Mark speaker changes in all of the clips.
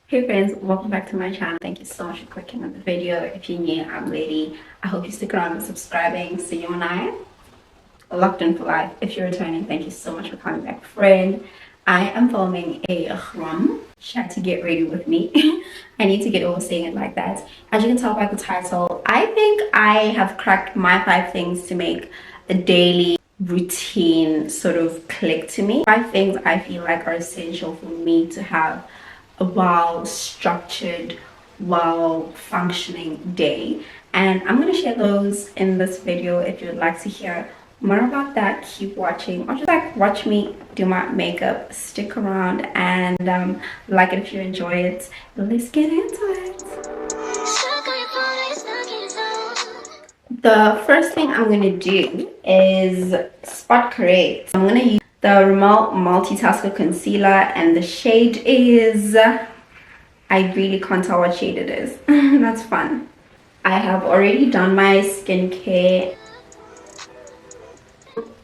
Speaker 1: Hey friends, welcome back to my channel. Thank you so much for clicking on the video. If you're new, I'm Lady. I hope you stick around and subscribing. So you and I are locked in for life. If you're returning, thank you so much for coming back, friend. I am filming a chat to get ready with me. I need to get over saying it like that. As you can tell by the title, I think I have cracked my 5 things to make a daily routine sort of click to me. 5 things I feel like are essential for me to have a well structured, well functioning day, and I'm going to share those in this video. If you'd like to hear more about that, keep watching, or just like watch me do my makeup. Stick around and like it if you enjoy it. Let's get into it. The first thing I'm going to do is spot correct. I'm going to use the Rimmel Multitasker Concealer, and the shade is, I really can't tell what shade it is. That's fun. I have already done my skincare.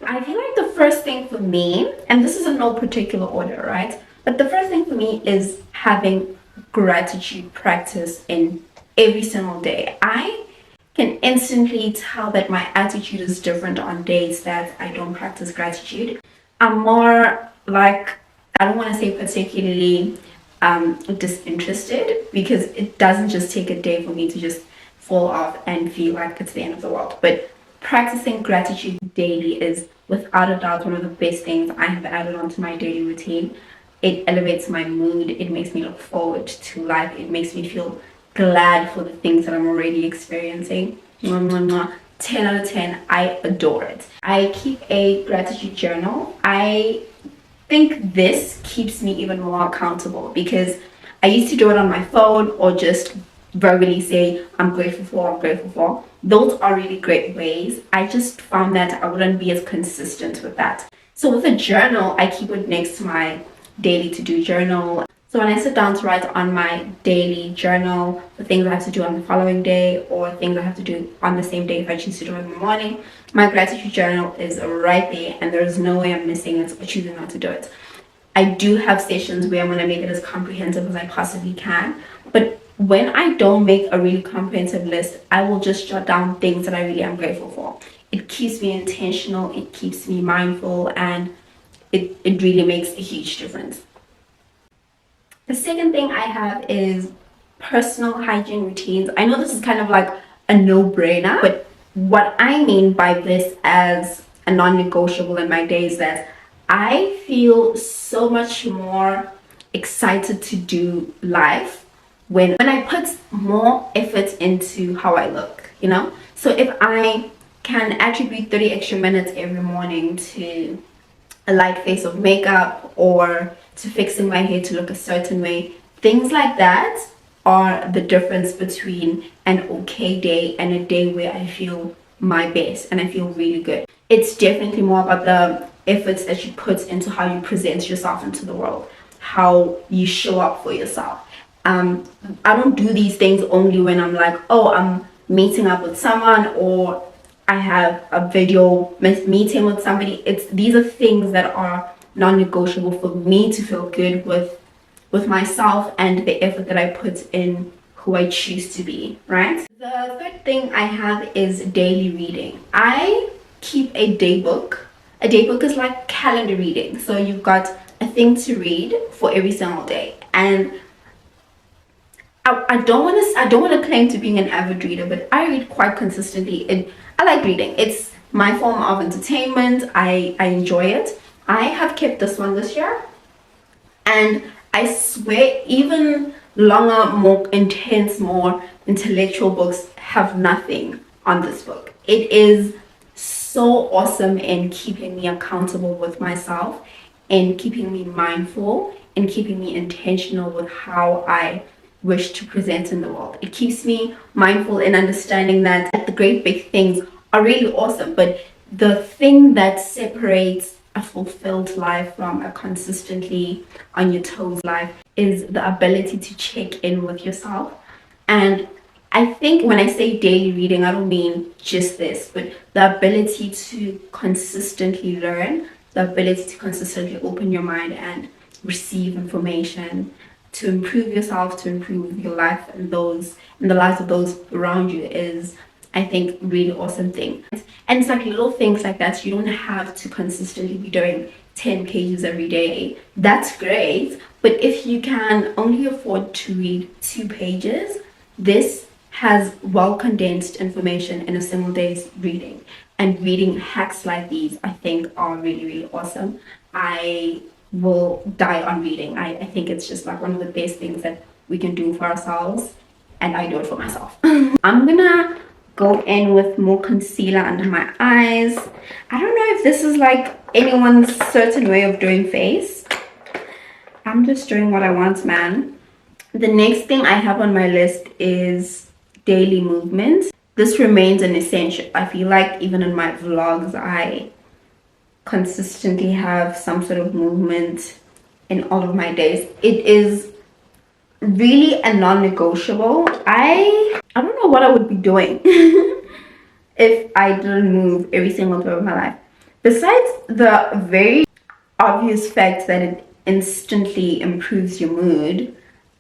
Speaker 1: I feel like the first thing for me, and this is in no particular order, right? But the first thing for me is having gratitude practice in every single day. I can instantly tell that my attitude is different on days that I don't practice gratitude. I'm more like, I don't want to say particularly disinterested, because it doesn't just take a day for me to just fall off and feel like it's the end of the world. But practicing gratitude daily is without a doubt one of the best things I have added onto my daily routine. It elevates my mood. It makes me look forward to life. It makes me feel glad for the things that I'm already experiencing. 10 out of 10. I adore it. I keep a gratitude journal. I think this keeps me even more accountable, because I used to do it on my phone or just verbally say I'm grateful for, I'm grateful for. Those are really great ways. I just found that I wouldn't be as consistent with that. So with a journal, I keep it next to my daily to-do journal. So when I sit down to write on my daily journal the things I have to do on the following day, or things I have to do on the same day if I choose to do it in the morning, my gratitude journal is right there, and there's no way I'm missing it or choosing not to do it. I do have sessions where I'm going to make it as comprehensive as I possibly can, but when I don't make a really comprehensive list, I will just jot down things that I really am grateful for. It keeps me intentional, it keeps me mindful, and it really makes a huge difference. The second thing I have is personal hygiene routines. I know this is kind of like a no-brainer, but what I mean by this as a non-negotiable in my day is that I feel so much more excited to do life when I put more effort into how I look, you know? So if I can attribute 30 extra minutes every morning to a light face of makeup, or to fixing my hair to look a certain way, things like that are the difference between an okay day and a day where I feel my best and I feel really good. It's definitely more about the efforts that you put into how you present yourself into the world, how you show up for yourself. I don't do these things only when I'm like, oh, I'm meeting up with someone, or I have a video meeting with somebody. These are things that are non-negotiable for me to feel good with myself and the effort that I put in who I choose to be, right? The third thing I have is daily reading. I keep a day book. A day book is like calendar reading. So you've got a thing to read for every single day. And I don't want to claim to being an avid reader, but I read quite consistently, and I like reading. It's my form of entertainment. I enjoy it. I have kept this one this year, and I swear even longer, more intense, more intellectual books have nothing on this book. It is so awesome in keeping me accountable with myself, and keeping me mindful, and keeping me intentional with how I wish to present in the world. It keeps me mindful in understanding that the great big things are really awesome, but the thing that separates a fulfilled life from a consistently on your toes life is the ability to check in with yourself. And I think when I say daily reading, I don't mean just this, but the ability to consistently learn, the ability to consistently open your mind and receive information, to improve yourself, to improve your life and the lives of those around you is, I think, really awesome thing. And it's like little things like that. You don't have to consistently be doing 10 pages every day. That's great. But if you can only afford to read 2 pages, this has well condensed information in a single day's reading. And reading hacks like these, I think, are really, really awesome. I will die on reading. I think it's just like one of the best things that we can do for ourselves, and I do it for myself. I'm gonna go in with more concealer under my eyes. I don't know if this is like anyone's certain way of doing face. I'm just doing what I want, man. The next thing I have on my list is daily movement. This remains an essential. I feel like even in my vlogs, I consistently have some sort of movement in all of my days. It is really a non-negotiable. I don't know what I would be doing if I didn't move every single day of my life. Besides the very obvious fact that it instantly improves your mood,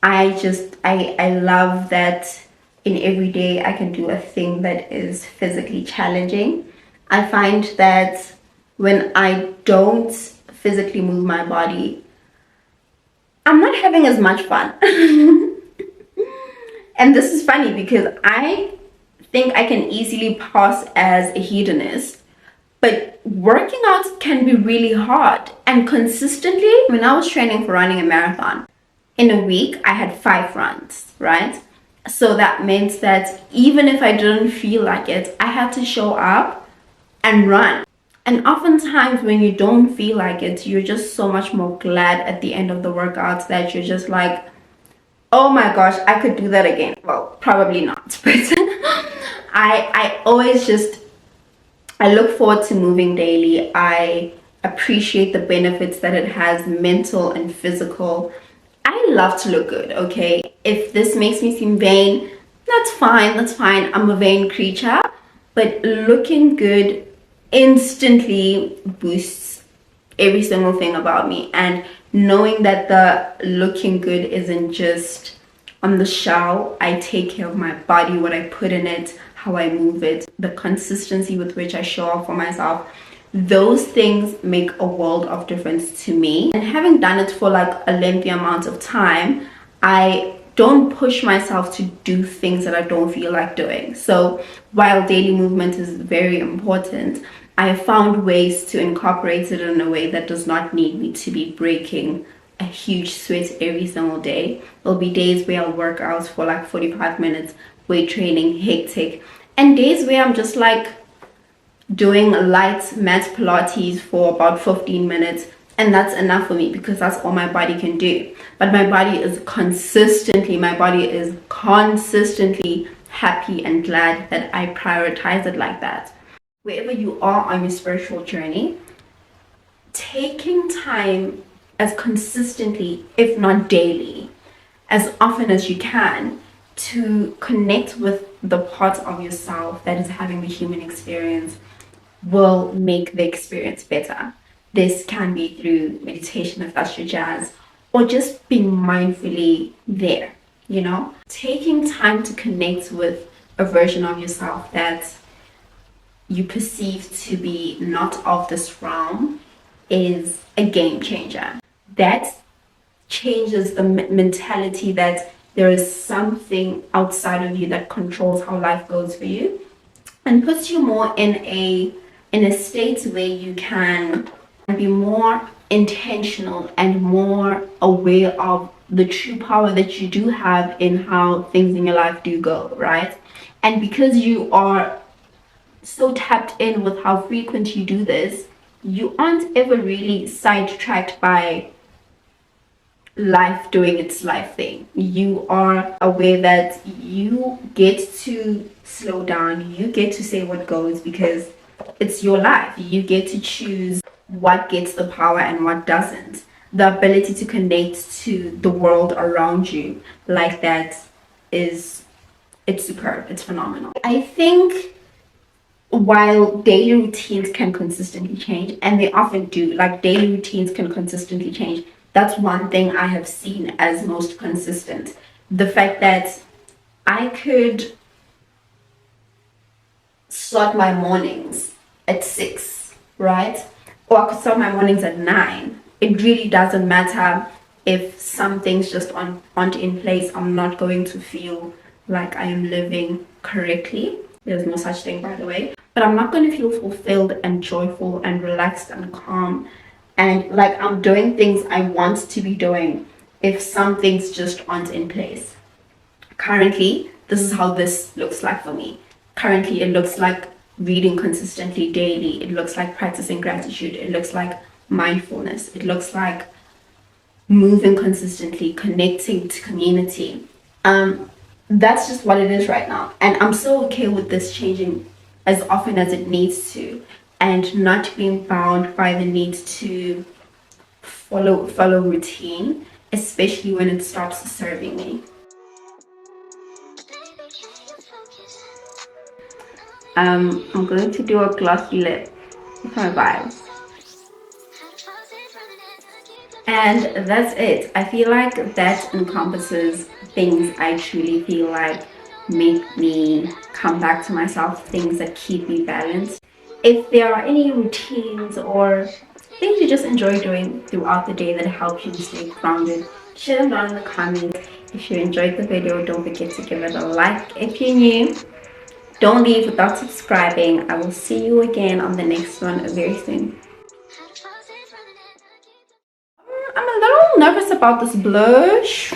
Speaker 1: I love that in every day I can do a thing that is physically challenging. I find that when I don't physically move my body, I'm not having as much fun. And this is funny because I think I can easily pass as a hedonist, but working out can be really hard. And consistently, when I was training for running a marathon, in a week I had 5 runs, right? So that meant that even if I didn't feel like it, I had to show up and run. And oftentimes when you don't feel like it, you're just so much more glad at the end of the workout that you're just like, oh my gosh, I could do that again. Well, probably not, but I always just, I look forward to moving daily. I appreciate the benefits that it has, mental and physical. I love to look good, okay? If this makes me seem vain, that's fine, that's fine. I'm a vain creature, but looking good instantly boosts every single thing about me. And knowing that the looking good isn't just on the shell, I take care of my body, what I put in it, how I move it, the consistency with which I show up for myself. Those things make a world of difference to me. And having done it for like a lengthy amount of time, I don't push myself to do things that I don't feel like doing. So while daily movement is very important, I have found ways to incorporate it in a way that does not need me to be breaking a huge sweat every single day. There'll be days where I'll work out for like 45 minutes, weight training, hectic, and days where I'm just like doing light mat Pilates for about 15 minutes, and that's enough for me because that's all my body can do. But my body is consistently happy and glad that I prioritize it like that. Wherever you are on your spiritual journey, taking time as consistently, if not daily, as often as you can, to connect with the part of yourself that is having the human experience will make the experience better. This can be through meditation, if that's your jazz, or just being mindfully there, you know? Taking time to connect with a version of yourself that you perceive to be not of this realm is a game changer. That changes the mentality that there is something outside of you that controls how life goes for you, and puts you more in a state where you can be more intentional and more aware of the true power that you do have in how things in your life do go, right? And because you are so tapped in with how frequent you do this, you aren't ever really sidetracked by life doing its life thing. You are aware that you get to slow down, you get to say what goes because it's your life. You get to choose what gets the power and what doesn't. The ability to connect to the world around you like that it's superb, it's phenomenal. I think while daily routines can consistently change, and they often do, like daily routines can consistently change, That's one thing I have seen as most consistent. The fact that I could start my mornings at 6, right? Or I could start my mornings at 9. It really doesn't matter if some things just aren't in place. I'm not going to feel like I am living correctly. There's no such thing, by the way. But I'm not going to feel fulfilled and joyful and relaxed and calm and like I'm doing things I want to be doing if some things just aren't in place. Currently, this is how this looks like for me. Currently, it looks like reading consistently daily. It looks like practicing gratitude. It looks like mindfulness. It looks like moving consistently, connecting to community. That's just what it is right now. And I'm so okay with this changing as often as it needs to, and not being bound by the need to follow routine, especially when it stops serving me. I'm going to do a glossy lip with my vibe. And that's it. I feel like that encompasses things I truly feel like make me come back to myself, things that keep me balanced. If there are any routines or things you just enjoy doing throughout the day that help you stay grounded, share them down in the comments. If you enjoyed the video, don't forget to give it a like. If you're new, don't leave without subscribing. I will see you again on the next one very soon. I'm a little nervous about this blush.